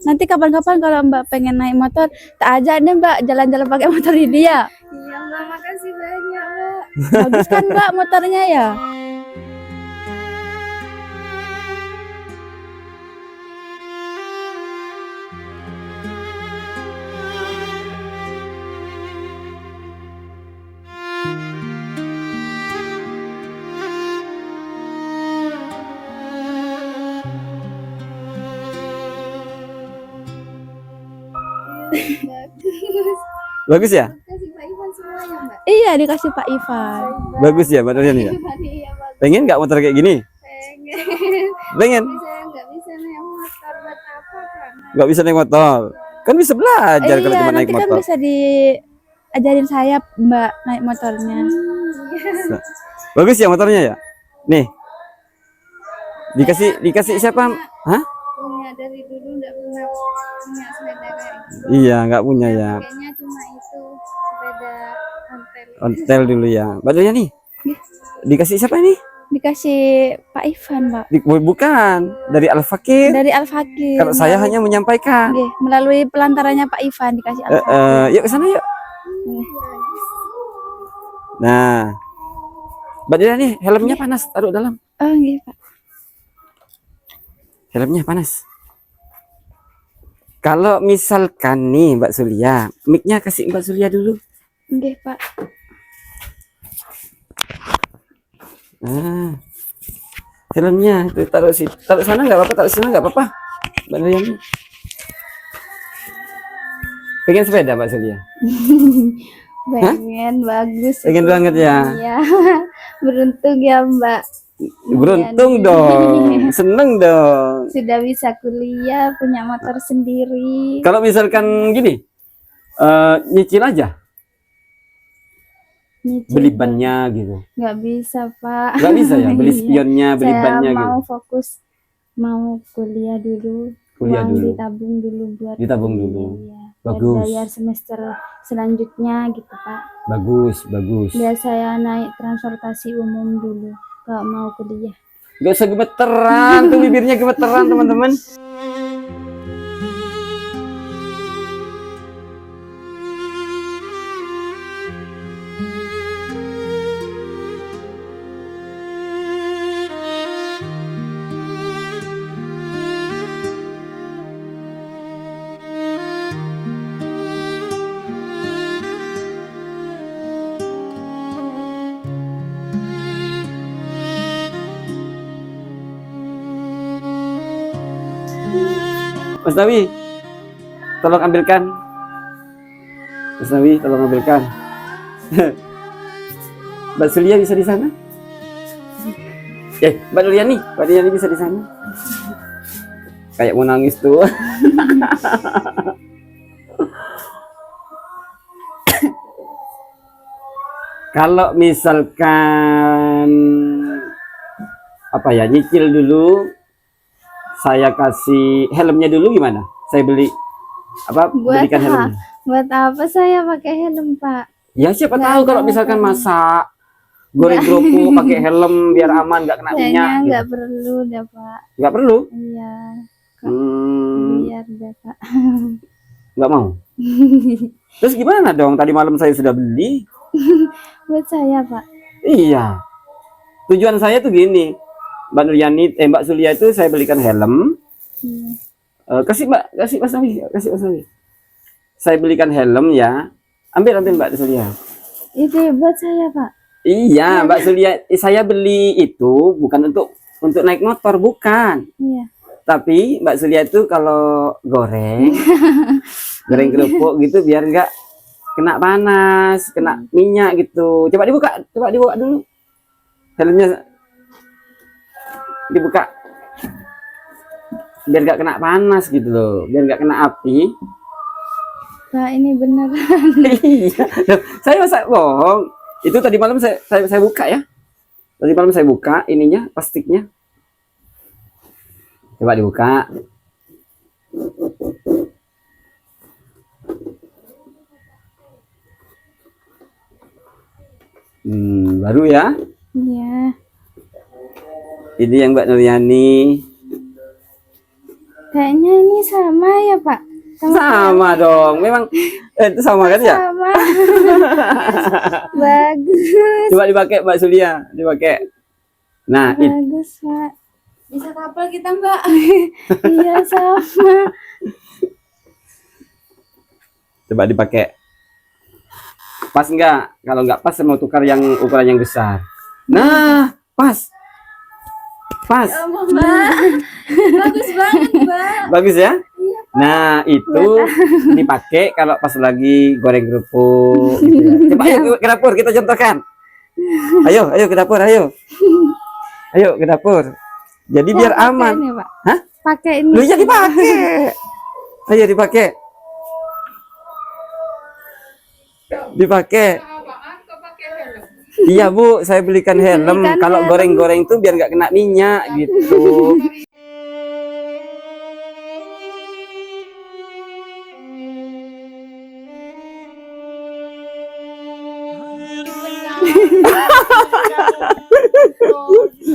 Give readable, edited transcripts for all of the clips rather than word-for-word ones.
Nanti kapan-kapan kalau Mbak pengen naik motor, tak ajak deh Mbak jalan-jalan pakai motor ini ya. Iya Mbak, makasih banyak Mbak. Bagus kan Mbak motornya ya? Bagus. Bagus ya? Kasih Pak Ivan semuanya Mbak. Iya dikasih Pak Ivan. Bagus ya motornya nih ya. Iya bagus. Pengen nggak motor kayak gini? Pengen. Pengen? Tapi saya nggak bisa naik motor buat apa kan? Nggak bisa naik motor? Kan bisa belajar kalau cuma naik Nanti kan motor. bisa diajarin saya Mbak naik motornya. Iya. Bagus ya motornya ya. Nih. Dikasih siapa? Hah? Punya dari dulu nggak pernah punya sepeda kayak gitu. Iya, nggak punya ya. Kayaknya cuma itu sepeda ontel. Ontel dulu ya. Badannya nih. Dikasih siapa nih? Dikasih Pak Ivan Pak. Bukan dari Al-Fakir. Dari Al-Fakir. Kalau saya hanya menyampaikan. Nggih, melalui pelantarannya Pak Ivan dikasih Al-Fakir. Yuk ke sana yuk. Nah, Mbak Dila nih helmnya panas, taruh dalam. Oh nggih Pak. Helmnya panas. Kalau misalkan nih Mbak Sulia, mic-nya kasih Mbak Sulia dulu. Nggih Pak. Nah, helmnya itu taruh sana nggak apa-apa, taruh sana nggak apa-apa. Mbak Sulia nih. Pengen sepeda Mbak Sulia? Pengen bagus. Pengen banget ya. Iya. Beruntung ya Mbak. Beruntung dong, seneng dong. Sudah bisa kuliah, punya motor sendiri. Kalau misalkan gini, nyicil aja, Nyicil. beli bannya gitu. Nggak bisa Pak. Nggak bisa ya, beli Iya. spionnya, beli Saya bannya mau gitu. fokus, mau kuliah dulu. Kuliah Uang dulu. ditabung dulu buat Ditabung kuliah, dulu. ya. Bagus. Buat bayar semester selanjutnya gitu Pak. Bagus, bagus. Biar saya naik transportasi umum dulu kalau mau kuliah. Gak usah gemeteran, tuh bibirnya gemeteran teman-teman. Mas Nawi, tolong ambilkan. Mas Nawi, tolong ambilkan. Mbak Sulia bisa di sana? Mbak Liani bisa di sana? Kayak mau nangis tuh. Kalau misalkan apa ya, nyicil dulu, saya kasih helmnya dulu gimana? Saya beli apa? Buat Belikan helmnya. Buat apa saya pakai helm Pak? Ya siapa Nggak tahu ada kalau misalkan helm. masak goreng kerupuk pakai helm biar aman, nggak kena minyak. Kayaknya Gitu. nggak perlu dah Pak. Nggak perlu? Iya. Biar deh Pak. Nggak mau. Terus gimana dong? Tadi malam saya sudah beli. Buat saya Pak. Iya. Tujuan saya tuh gini. Mbak Sulia itu saya belikan helm. Kasih Mas Nawi. Saya belikan helm ya. Ambil Mbak Sulia. Itu buat saya Pak. Iya, Mbak Sulia, saya beli itu bukan untuk naik motor, bukan. Iya. Tapi Mbak Sulia itu kalau goreng kerupuk gitu biar nggak kena panas, kena minyak gitu. Coba dibuka dulu. Helmnya dibuka. Biar nggak kena panas gitu loh, biar nggak kena api. Pak ini beneran. Iya, saya masa bohong. Itu tadi malam saya buka ya. Tadi malam saya buka ininya, plastiknya. Coba dibuka. Baru ya. Iya. Ini yang Mbak Nuriani. Kayaknya ini sama ya Pak. Sama dong. Memang itu sama kan ya? Sama. Bagus. Coba dipakai Mbak Sulia, dipakai. Nah, Bagus Pak. Bisa couple kita Mbak. Iya sama. coba dipakai. Pas enggak? Kalau enggak pas saya mau tukar yang ukuran yang besar. Nah, pas. Pas. Oh, Mbak. Bagus banget Mbak. Bagus ya? Nah, itu dipakai kalau pas lagi goreng kerupuk gitu ya. Coba ayo ke dapur kita contohkan. Ayo ke dapur, ayo. Ayo ke dapur. Jadi biar pakai aman. ini, Pak. Hah? Pakai ini. Lu ya dipakai. Ayo dipakai. Dipakai. Iya Bu, saya belikan helm. Belikan Kalau helm. goreng-goreng tuh biar nggak kena minyak gitu.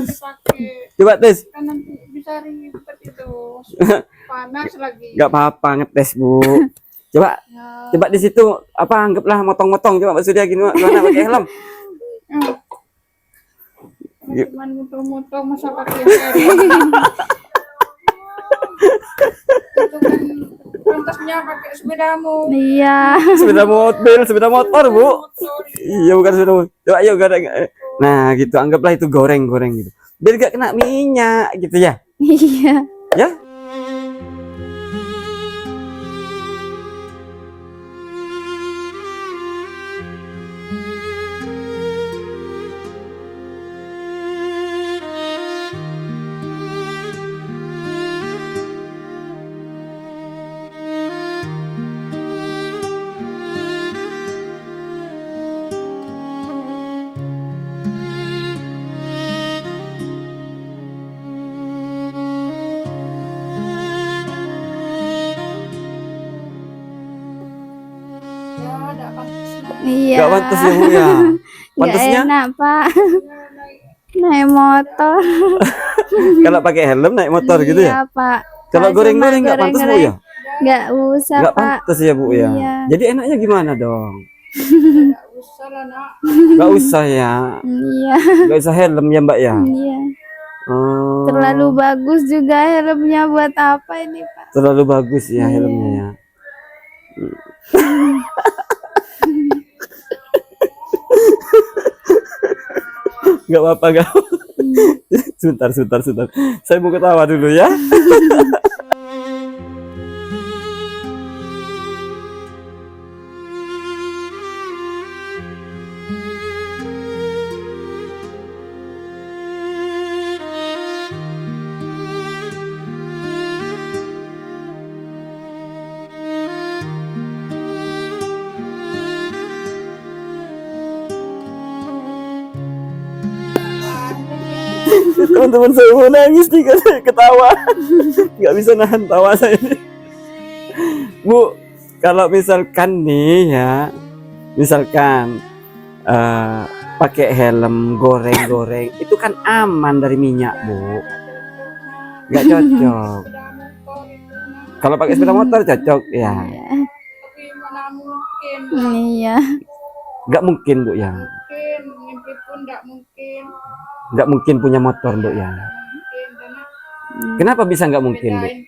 Sakit Coba tes. kan nanti bisa ribet itu. Panas lagi. Nggak apa-apa ngetes Bu. Coba, Ya. coba di situ apa anggaplah motong-motong. Coba Mbak Sudia gini gimana pakai helm? Cuman muter-muter masa pakai helm. Itu kan pantasnya pakai sepedamu. Iya. Sepeda motor Bu. Iya bukan sepeda motor. Coba ayo goreng. Nah gitu, anggaplah itu goreng-goreng gitu. Biar nggak kena minyak gitu ya. Iya. Ya. Ya, ada pantasnya. Iya. Nggak pantas ya Bu ya. Nggak Pantasnya enak Pak. Naik motor. kalau pakai helm naik motor gitu ya. Iya Pak. Kalau Cuma goreng-goreng nggak pantas Bu ya. Nggak usah Nggak Pak. pantas ya Bu ya. Iya. Jadi enaknya gimana dong? Tidak usah lah nak. Nggak usah ya. Iya. Nggak usah helm ya Mbak ya. Iya. Oh, Terlalu bagus juga helmnya, buat apa ini Pak? terlalu bagus ya Iya. helmnya ya. Nggak apa-apa nggak. Sebentar. Saya mau ketawa dulu ya. Teman-teman saya mau nangis nih karena ketawa. Nggak bisa nahan tawa saya ini. Bu, kalau misalkan nih ya, misalkan pakai helm goreng-goreng itu kan aman dari minyak Bu. Nggak cocok. Kalau pakai sepeda motor cocok ya. Tapi mana mungkin. Iya. Nggak mungkin Bu ya. Mungkin mimpi pun tidak mungkin. Nggak mungkin punya motor Bu ya. Mungkin karena Kenapa bisa nggak mungkin Bu? bedain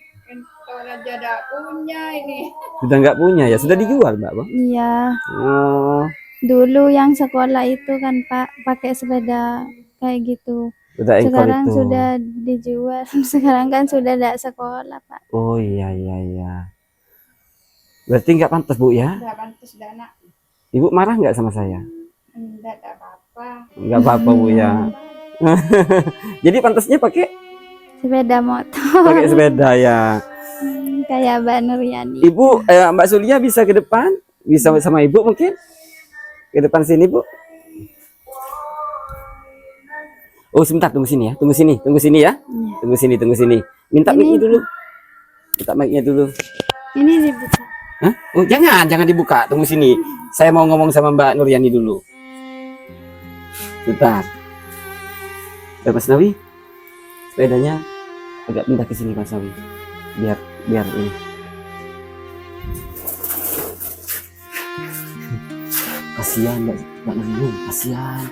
kalau aja tidak punya ini. Sudah nggak punya ya, sudah dijual Mbak Bu. Iya. Oh, Dulu yang sekolah itu kan Pak pakai sepeda kayak gitu. sudah engkol Sekarang itu. sudah dijual. Sekarang kan sudah tidak sekolah Pak. Oh iya. Berarti nggak pantas Bu ya? Tidak pantas dana. Ibu marah nggak sama saya? Tidak apa-apa. Nggak apa-apa Bu ya. Jadi pantasnya pakai Sepeda motor. pakai sepeda ya. Kayak Mbak Nuryani. Ibu, Mbak Sulia bisa ke depan? Bisa sama Ibu mungkin? Ke depan sini Bu. Oh sebentar, tunggu sini ya. Tunggu sini ya. Tunggu sini. Minta mic-nya dulu. Minta mic-nya dulu. Ini dibuka. Hah? Oh jangan dibuka. Tunggu sini. Saya mau ngomong sama Mbak Nuryani dulu. Bentar. Mas Nawi, sepedanya agak pindah ke sini Mas Nawi. biar ini. Kasihan Mbak Nuril, kasihan.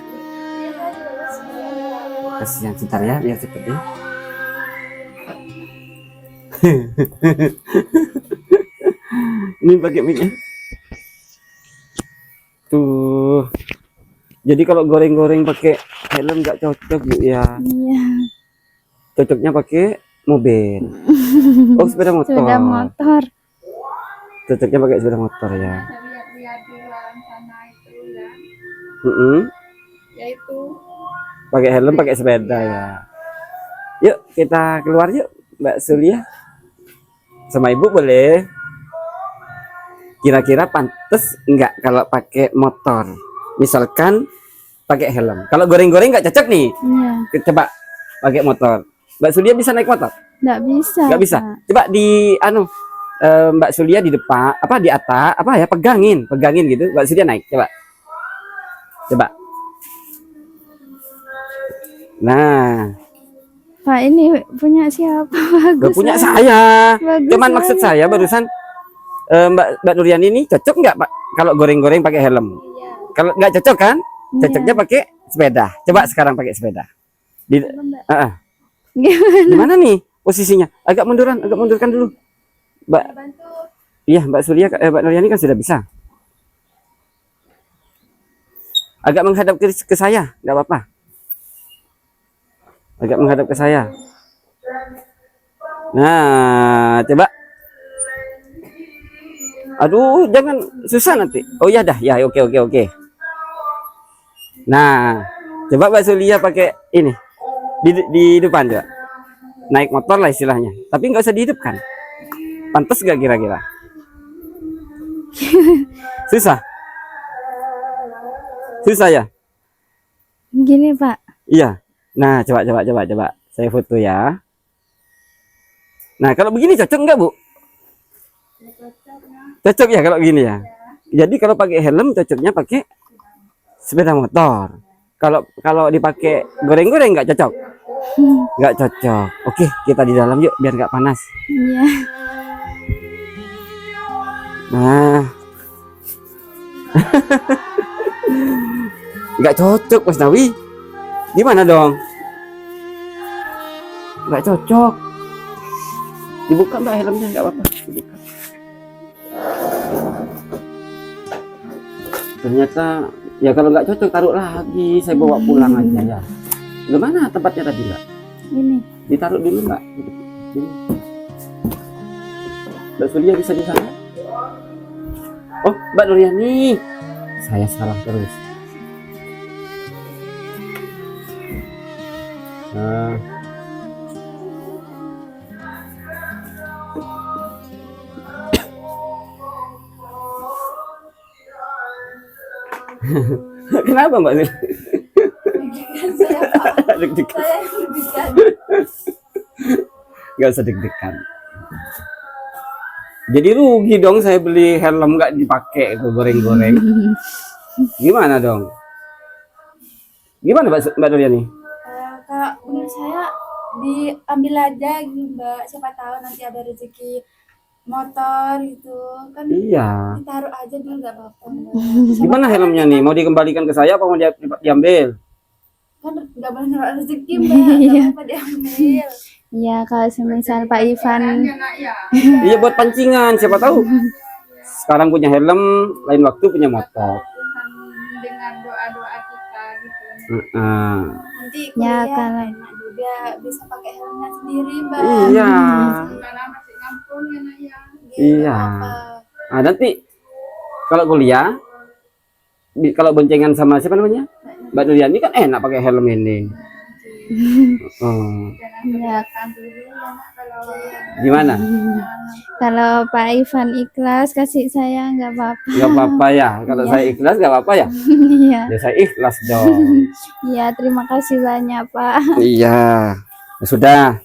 Kasihan, sebentar ya, biar cepet ya. Ini pakai mic ya. Tuh. Jadi kalau goreng-goreng pakai helm nggak cocok Bu ya. Iya. Cocoknya pakai mobil. Oh, sepeda motor. Sepeda motor. Cocoknya pakai sepeda motor ya. lihat-lihat di luar sana itu ya. Ya itu. Pakai helm, pakai sepeda ya. Yuk kita keluar yuk, Mbak Sulia. Sama Ibu boleh. Kira-kira pantas enggak kalau pakai motor? Misalkan pakai helm. Kalau goreng-goreng nggak cocok nih. Iya. Coba pakai motor. Mbak Sulia bisa naik motor? Nggak bisa. Nggak bisa. Pak. Coba di Mbak Sulia di depan, apa di atas, apa ya, pegangin gitu. Mbak Sulia naik, coba. Nah, Pak, ini punya siapa? gak Bagus. punya Pak. saya. Bagus Cuman maksud banget, saya Pak. barusan Mbak Nuriani ini cocok nggak Pak kalau goreng-goreng pakai helm? Kalau nggak cocok kan? Cocoknya Iya. pakai sepeda. Coba sekarang pakai sepeda. Di, Gimana? Gimana nih posisinya? Agak mundurkan dulu. Mbak, Bantu. iya Mbak Surya, Mbak Nuriani kan sudah bisa. Agak menghadap ke saya, nggak apa-apa. Agak menghadap ke saya. Nah, coba. Aduh, jangan susah nanti. Oh ya dah, ya oke. Nah, coba Mbak Surya pakai ini di depan coba. Naik motor lah istilahnya. Tapi nggak usah dihidupkan. Pantas gak kira-kira? Susah? Susah ya? Gini, Pak. Iya. Nah, coba. Saya foto ya. Nah, kalau begini cocok nggak, Bu? Cocok ya kalau begini ya. Jadi kalau pakai helm cocoknya pakai sepeda motor. Kalau dipakai goreng-goreng nggak cocok? Nggak cocok. Oke, kita di dalam yuk biar nggak panas. Iya. Nah. Nggak cocok Mas Nawi. Gimana dong? Nggak cocok. Dibuka Mbak helmnya, nggak apa-apa. Dibuka. Ternyata ya kalau nggak cocok taruh lagi. Saya bawa pulang aja ya. Gimana tempatnya tadi Mbak? Ini. Ditaruh dulu Mbak. Sini. Mbak Sulia bisa di sana? Oh, Mbak Nuriani. Saya salah terus. Nah. Kenapa Mbak Sulia? Deg-degan. Gak usah deg-degan. Jadi rugi dong saya beli helm nggak dipakai itu goreng-goreng. Gimana dong? Gimana Mbak Nuriani? Kalau menurut saya diambil aja gitu Mbak. Siapa tahu nanti ada rezeki motor gitu kan. Iya. Ditaruh aja dulu nggak apa-apa. Gimana helmnya nih? Mau dikembalikan ke saya apa mau diambil? Kan nggak boleh naruh rezeki Mbak. Nggak apa-apa diambil. Iya, kalau semisal Pak Ivan. Iya buat pancingan, siapa tahu. Sekarang punya helm, lain waktu punya motor. Dengan doa-doa kita gitu. Nanti Ya, kuliah kalau- enak juga bisa pakai helmnya sendiri Mbak. Iya. Karena masih ngampung ya nak ya. Iya. Nah, nanti kalau kuliah, kalau boncengan sama siapa namanya? Mbak Nuriani kan enak pakai helm ini. Oh. Ya, Kan dulu ya nak kalau Gimana? kalau Pak Ivan ikhlas kasih saya nggak apa-apa. Gak apa-apa ya. Kalau saya ikhlas gak apa-apa ya. Iya. Ya saya ikhlas dong. Iya, terima kasih banyak, Pak. Iya. Ya sudah.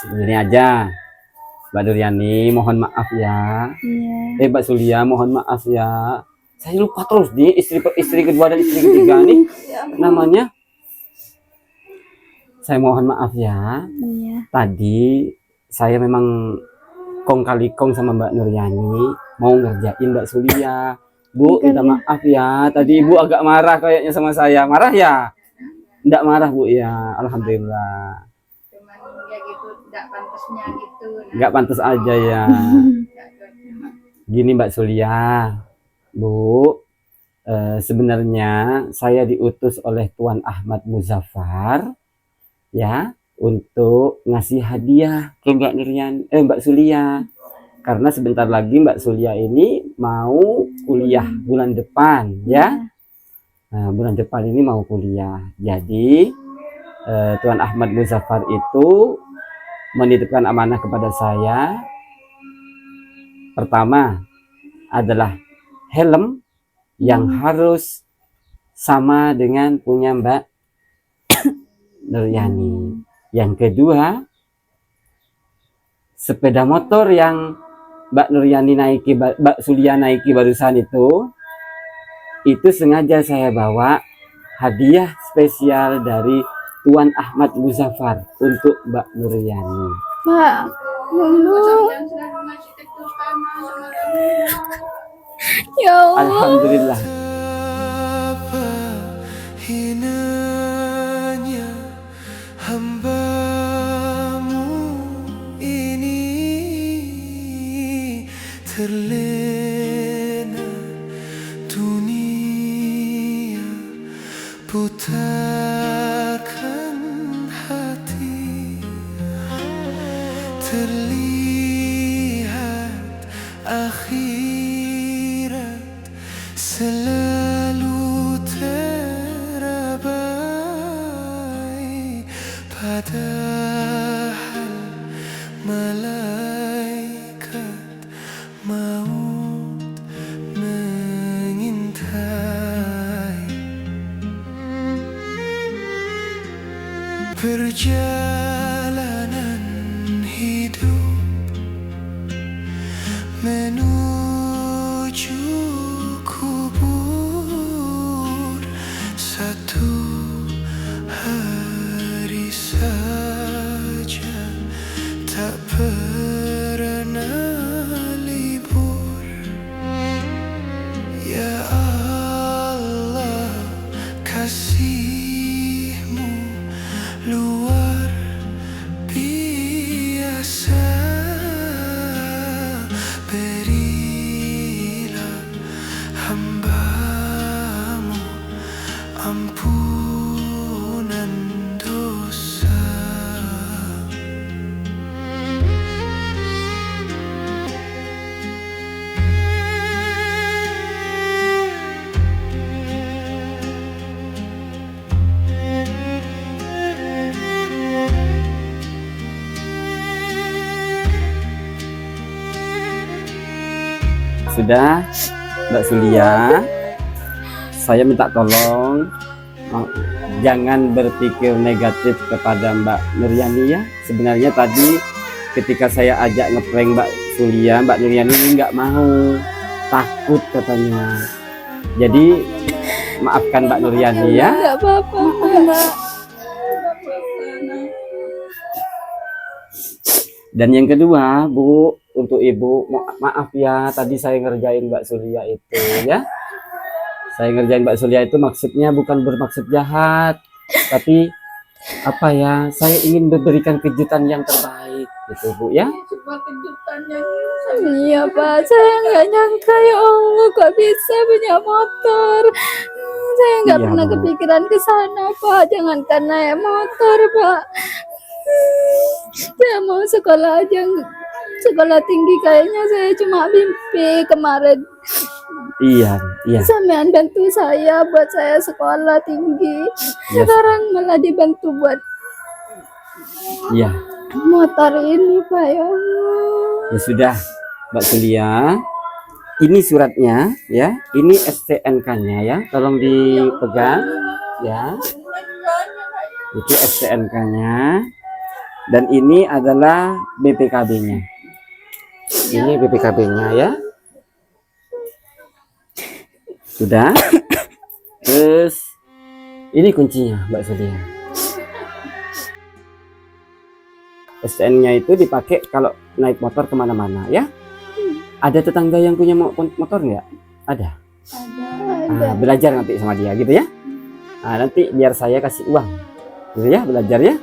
Ini aja. Mbak Nuriani, mohon maaf ya. Iya. Mbak Sulia, mohon maaf ya. Saya lupa terus nih istri kedua dan istri ketiga nih namanya. Saya mohon maaf ya. Iya. Tadi saya memang kong kali kong sama Mbak Nuryani mau ngerjain Mbak Sulia. Bu, minta maaf ya. Tadi Ibu agak marah kayaknya sama saya. Marah ya? Enggak marah Bu ya. Alhamdulillah. Cuman ya gitu, tidak pantasnya gitu. Enggak pantas aja ya. Gini Mbak Sulia, Bu, sebenarnya saya diutus oleh Tuan Ahmad Muzaffar ya untuk ngasih hadiah ke Mbak Mbak Sulia. Karena sebentar lagi Mbak Sulia ini mau kuliah bulan depan ya. Nah, bulan depan ini mau kuliah. Jadi Tuan Ahmad Muzaffar itu menitipkan amanah kepada saya. Pertama adalah helm yang harus sama dengan punya Mbak Nuryani. Yang kedua, sepeda motor yang Mbak Nuryani naiki, Mbak Sulia naiki barusan itu sengaja saya bawa hadiah spesial dari Tuan Ahmad Muzaffar untuk Mbak Nuryani. Pak, dulu. Sampean sudah ngasih ketus tanah sama kamu. Ya Allah. Alhamdulillah. Betapa hinanya hamba-Mu ini, terlena dunia, butakan hati, terlihat akhirat selalu terabai, padahal malaikat maut mengintai. Perjalanan hidup menuju kubur, satu hari saja tak pernah libur. Ya Allah, kasih-Mu luar biasa, berilah hamba-Mu ampunan dosa. Sudah Mbak Sulia, saya minta tolong jangan berpikir negatif kepada Mbak Nuryani ya. Sebenarnya tadi ketika saya ajak ngeprank Mbak Sulia, Mbak Nuryani ini nggak mau, takut katanya. Jadi maafkan Mbak Nuryani ya. Enggak apa-apa, Mbak. Dan yang kedua, Bu, untuk Ibu, maaf ya, tadi saya ngerjain Mbak Sulia itu ya. Saya ngerjain Mbak Sulia itu maksudnya bukan bermaksud jahat, tapi apa ya, saya ingin memberikan kejutan yang terbaik, gitu Bu ya. Sebuah kejutan yang Iya Pak, saya nggak nyangka ya Allah kok bisa punya motor. Saya nggak Iya, pernah Bu. kepikiran ke sana Pak, jangankan naik motor Pak. Saya mau sekolah aja, sekolah tinggi kayaknya saya cuma mimpi kemarin. Iya, iya. Sampean bantu saya buat saya sekolah tinggi. Yes. Sekarang malah dibantu buat Iya. motor ini Pak ya Allah. Ya sudah, Mbak Sulia. Ini suratnya ya. Ini STNK-nya ya. Tolong dipegang ya. Itu STNK-nya. Dan ini adalah BPKB-nya. Ini BPKB-nya ya. Sudah. Terus ini kuncinya Mbak Sulia. STN-nya itu dipakai kalau naik motor kemana-mana ya. Ada tetangga yang punya motor nggak? Ada. Ada. Belajar nanti sama dia gitu ya. Nanti biar saya kasih uang gitu ya, belajar ya.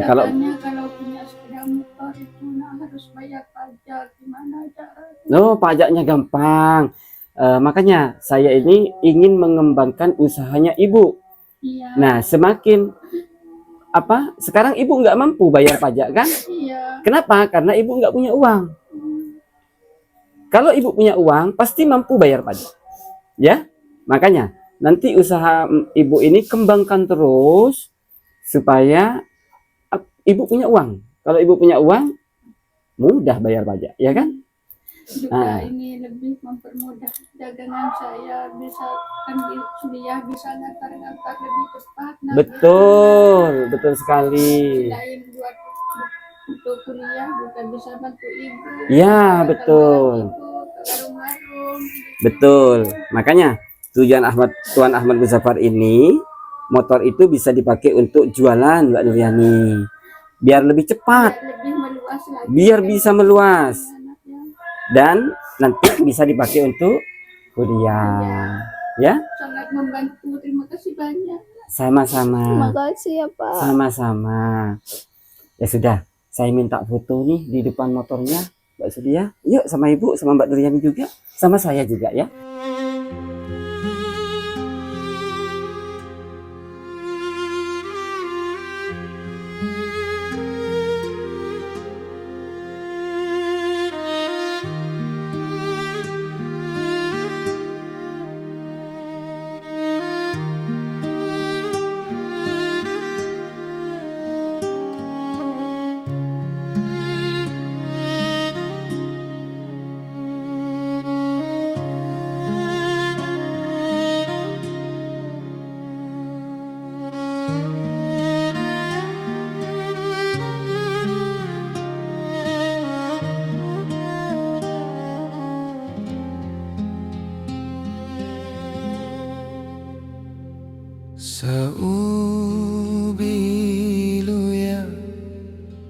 Kalau Katanya kalau punya sepeda motor itu harus bayar pajak, gimana caranya? pajaknya gampang. Makanya saya ini ingin mengembangkan usahanya ibu. Iya. Nah, semakin sekarang ibu nggak mampu bayar pajak kan? Iya. Kenapa? Karena ibu nggak punya uang. Kalau ibu punya uang, pasti mampu bayar pajak. Ya, makanya nanti usaha ibu ini kembangkan terus supaya ibu punya uang. Kalau ibu punya uang, mudah bayar pajak, ya kan? Juga ini lebih mempermudah dagangan saya, bisa ambil kuliah, bisa ngantar-ngantar lebih cepat. Nah, Betul sekali. selain buat untuk kuliah juga bisa bantu ibu. Ya, betul. Ke warung-warung. Betul. Makanya tujuan Tuan Ahmad Muzaffar ini, motor itu bisa dipakai untuk jualan, Mbak Nuryani. Biar lebih cepat, Lebih meluas lagi. biar bisa meluas. Anaknya. Dan nanti bisa dipakai untuk kuliah. Ya, Sangat membantu. Terima kasih banyak. Terima sama-sama. kasih ya Pak. Sama-sama. Ya sudah, saya minta foto nih di depan motornya, Mbak Sudia. Yuk sama Ibu, sama Mbak Nuryani juga, sama saya juga ya. سأوبل يا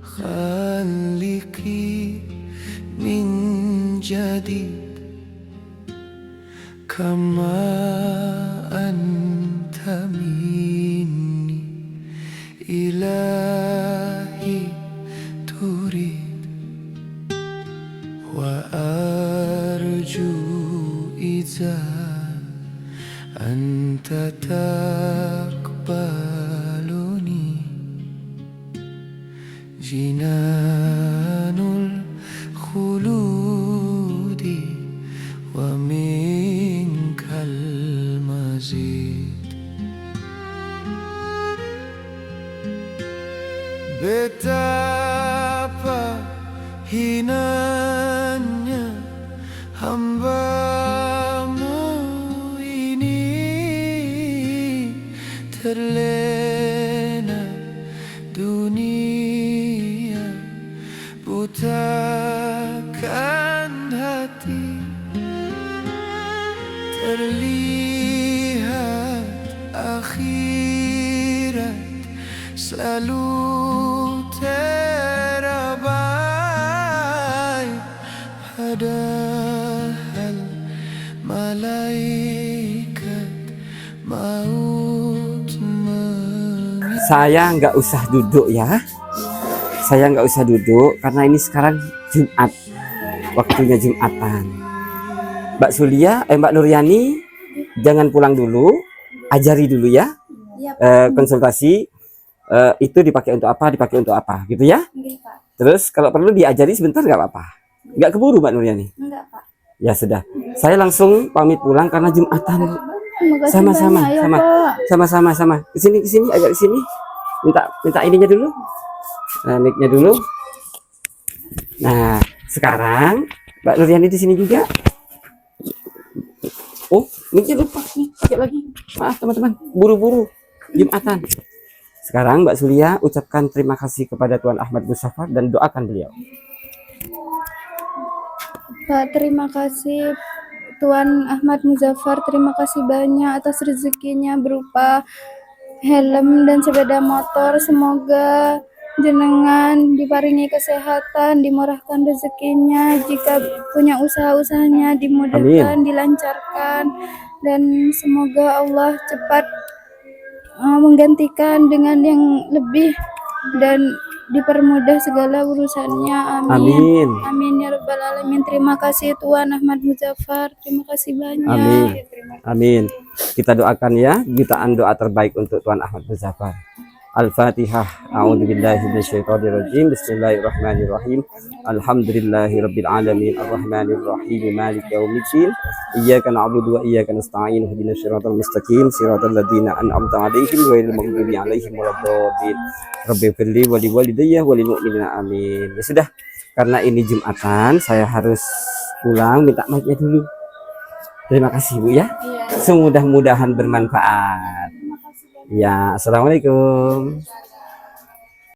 خالقي من جديد كما أنت مني إلهي تريد وأرجو إذا أنت تقبلني جنان الخلود ومنك المزيد Betapa hinanya hamba-Mu ini, terlena dunia, butakan hati, terlihat akhirat selalu terabai, padahal malaikat maut Saya nggak usah duduk ya. Saya nggak usah duduk karena ini sekarang Jumat. Waktunya Jumatan. Mbak Mbak Nuryani, jangan pulang dulu. Ajari dulu ya. Iya, Konsultasi itu dipakai untuk apa, gitu ya. Enggak, Pak. Terus kalau perlu diajari sebentar nggak apa-apa. Nggak keburu Mbak Nuryani. Enggak, Pak. Ya sudah. Saya langsung pamit pulang karena Jumatan. Terima kasih Sama-sama, banyak ya sama. Pak. Sama. Kesini, agak kesini. Minta ininya dulu. Mic-nya dulu. Nah, sekarang Mbak Nuryani di sini juga. Oh, mic-nya lupa nih, pakai lagi. Maaf teman-teman, buru-buru Jumatan. Sekarang Mbak Sulia ucapkan terima kasih kepada Tuan Ahmad Muzaffar dan doakan beliau. Pak, terima kasih Tuan Ahmad Muzaffar, terima kasih banyak atas rezekinya berupa helm dan sepeda motor. Semoga jenengan diparingi kesehatan, dimurahkan rezekinya, jika punya usaha-usahanya dimudahkan, dilancarkan, dan semoga Allah cepat menggantikan dengan yang lebih dan dipermudah segala urusannya. Amin. Amin. Amin ya rabbal alamin. Terima kasih Tuan Ahmad Muzaffar. Terima kasih banyak. Amin. Amin. Kita doakan ya, jutaan doa terbaik untuk Tuan Ahmad Muzaffar. Al-Fatihah. A'udzubillahi minasyaitonirrajim. Bismillahirrahmanirrahim. Alhamdulillahirabbil alamin. Arrahmanirrahim. Maliki yaumiddin. Iyyaka na'budu wa iyyaka nasta'in. Ihdinas siratal mustaqim. Siratal ladzina an'amta 'alaihim ghairil maghdubi 'alaihim waladdallin. Rabbighfirli wa liwalidayya wa lil mu'minina amin. Ya sudah, karena ini Jumatan, saya harus pulang, minta mic-nya dulu. Terima kasih Bu ya. Semudah-mudahan bermanfaat. Ya, assalamualaikum.